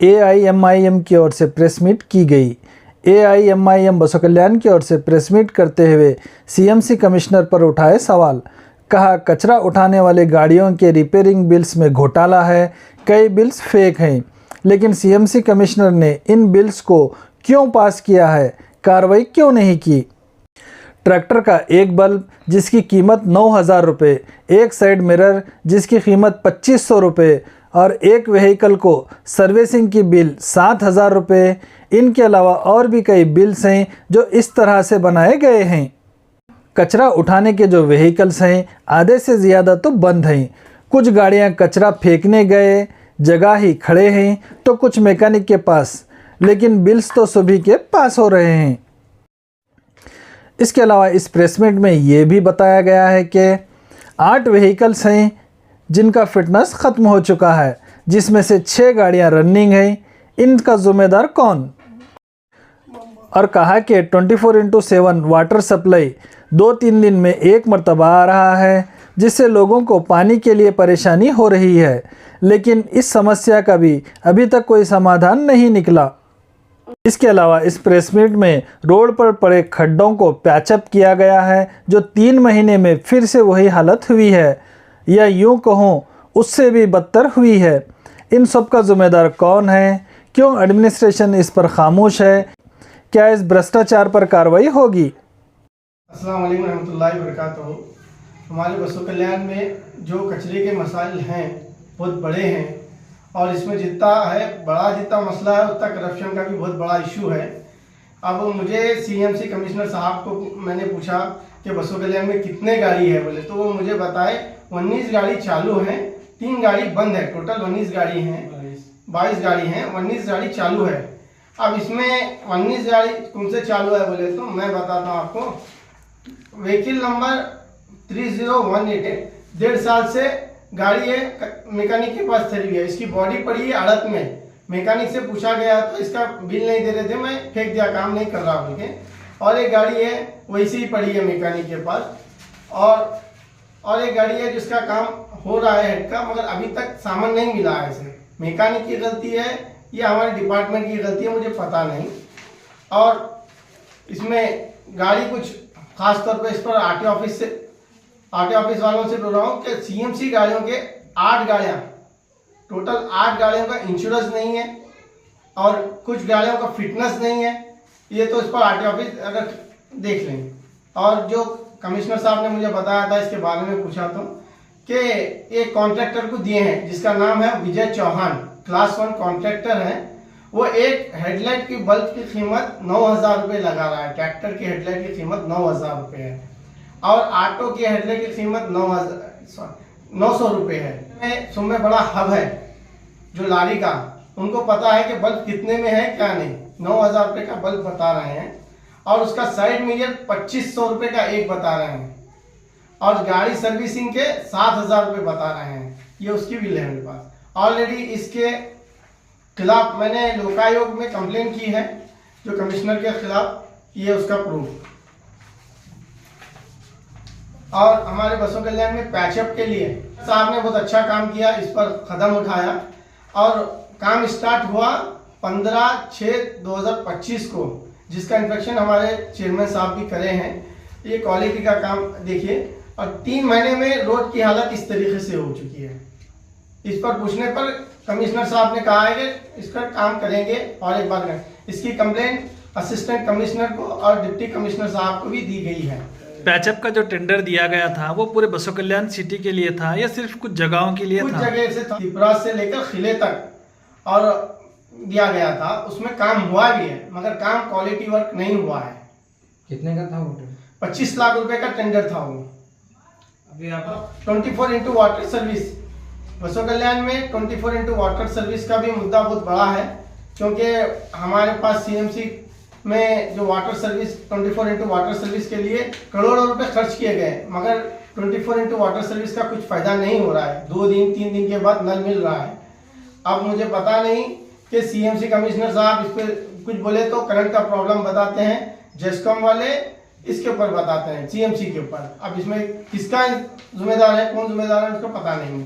AIMIM की ओर से press meet की गई। एआईएमआईएम बसों कल्याण की ओर से प्रेस मीट करते हुए सीएमसी कमिश्नर पर उठाए सवाल। कहा, कचरा उठाने वाले गाड़ियों के रिपेयरिंग बिल्स में घोटाला है, कई बिल्स फेक हैं, लेकिन सीएमसी कमिश्नर ने इन बिल्स को क्यों पास किया है, कार्रवाई क्यों नहीं की। ट्रैक्टर का एक बल्ब जिसकी कीमत 9,000 रुपये, एक साइड मिरर जिसकी कीमत 2,500 रुपये और एक व्हीकल को सर्विसिंग की बिल 7,000 रुपये। इनके अलावा और भी कई बिल्स हैं जो इस तरह से बनाए गए हैं। कचरा उठाने के जो व्हीकल्स हैं आधे से ज़्यादा तो बंद हैं। कुछ गाड़ियां कचरा फेंकने गए जगह ही खड़े हैं तो कुछ मैकेनिक के पास, लेकिन बिल्स तो सभी के पास हो रहे हैं। इसके अलावा इस प्रेस मीट में ये भी बताया गया है कि 8 व्हीकल्स हैं जिनका फिटनेस ख़त्म हो चुका है, जिसमें से 6 गाड़ियां रनिंग हैं। इनका ज़िम्मेदार कौन? और कहा कि 24/7 वाटर सप्लाई 2-3 दिन में एक मरतबा आ रहा है, जिससे लोगों को पानी के लिए परेशानी हो रही है, लेकिन इस समस्या का भी अभी तक कोई समाधान नहीं निकला। इसके अलावा इस प्रेस मीट में रोड पर पड़े खड्डों को पैचअप किया गया है, जो 3 महीने में फिर से वही हालत हुई है, या यूँ कहूँ उससे भी बदतर हुई है। इन सब का ज़िम्मेदार कौन है? क्यों एडमिनिस्ट्रेशन इस पर खामोश है? क्या इस भ्रष्टाचार पर कार्रवाई होगी? अस्सलाम वालेकुम रहमतुल्लाहि व बरकातहू। हमारे बसों कल्याण में जो कचरे के मसाइल हैं बहुत बड़े हैं, और इसमें जितना मसला है उतना करप्शन का भी बहुत बड़ा इशू है। अब मुझे सीएमसी कमिश्नर साहब को मैंने पूछा कि बसों कल्याण में कितने गाड़ी है, बोले तो वो मुझे बताए 19 गाड़ी चालू हैं, 3 गाड़ी बंद है। टोटल 19 गाड़ी हैं, 22 गाड़ी हैं, 19 गाड़ी चालू है। अब इसमें 19 गाड़ी कौन से चालू है बोले तो मैं बताता हूँ आपको। व्हीकल नंबर 3018 है, 1.5 साल से गाड़ी है, मैकेनिक के पास खड़ी है, इसकी बॉडी पड़ी है अड़त में। मैकेनिक से पूछा गया तो इसका बिल नहीं दे रहे थे, मैं फेंक दिया, काम नहीं कर रहा बोल के। और एक गाड़ी है वैसे ही पड़ी है मैकेनिक के पास, और एक गाड़ी है जिसका काम हो रहा है हेड का, मगर अभी तक सामान नहीं मिला है। इसे मैकेनिक की गलती है या हमारे डिपार्टमेंट की गलती है, मुझे पता नहीं। और इसमें गाड़ी कुछ खास तौर पर इस पर आरटीओ ऑफिस वालों से बोल रहा हूँ कि सीएमसी गाड़ियों के 8 गाड़ियाँ, टोटल 8 गाड़ियों का इंश्योरेंस नहीं है और कुछ गाड़ियों का फिटनेस नहीं है। ये तो इस पर आरटीओ ऑफिस अगर देख लें। और जो कमिश्नर साहब ने मुझे बताया था, इसके बारे में पूछा तो कि एक कॉन्ट्रैक्टर को दिए हैं जिसका नाम है विजय चौहान, क्लास 1 कॉन्ट्रैक्टर है। वो एक हेडलाइट की बल्ब की कीमत 9,000 रुपये लगा रहा है। ट्रैक्टर की हेडलाइट की कीमत 9,000 रुपये है और ऑटो की हेडलाइट की कीमत 900 रुपये है। सुबह बड़ा हब है जो लारी का, उनको पता है कि बल्ब कितने में है क्या नहीं। 9,000 रुपये का बल्ब बता रहे हैं और उसका साइड मिरर 2,500 रुपये का एक बता रहे हैं और गाड़ी सर्विसिंग के 7,000 रुपये बता रहे हैं। ये उसकी बिल है मेरे पास। ऑलरेडी इसके खिलाफ मैंने लोकायोग में कंप्लेन की है, जो कमिश्नर के खिलाफ, ये उसका प्रूफ। और हमारे बसों कल्याण में पैचअप के लिए साहब ने बहुत अच्छा काम किया, इस पर कदम उठाया और काम स्टार्ट हुआ 15/6/2025 को, जिसका इंस्पेक्शन हमारे चेयरमैन साहब भी करे हैं। ये क्वालिटी का काम देखिए, और 3 महीने में रोड की हालत इस तरीके से हो चुकी है। इस पर पूछने पर कमिश्नर साहब ने कहा है कि इस पर काम करेंगे और एक बार करें। इसकी कंप्लेंट असिस्टेंट कमिश्नर को और डिप्टी कमिश्नर साहब को भी दी गई है। पैचअप का जो टेंडर दिया गया था वो पूरे बसों कल्याण सिटी के लिए था या सिर्फ कुछ जगहों के लिए था? कुछ जगह से त्रिपुरा से लेकर खिले तक और दिया गया था। उसमें काम हुआ भी है, मगर काम क्वालिटी वर्क नहीं हुआ है। कितने का था वो? 25 लाख रुपए का टेंडर था वो। अभी आप 24x वाटर सर्विस, बसों कल्याण में 24x वाटर सर्विस का भी मुद्दा बहुत बड़ा है, क्योंकि हमारे पास सीएमसी में जो water service 24x water service के लिए करोड़ों रुपए खर्च किए गए, मगर 24x वाटर सर्विस का कुछ फायदा नहीं हो रहा है। 2 दिन 3 दिन के बाद नल मिल रहा है। अब मुझे पता नहीं कि सीएमसी कमिश्नर साहब इस पर कुछ बोले तो करंट का प्रॉब्लम बताते हैं, जेस्कॉम वाले इसके ऊपर बताते हैं, सीएमसी के ऊपर। अब इसमें किसका जिम्मेदार है, कौन जिम्मेदार है, उसको पता नहीं।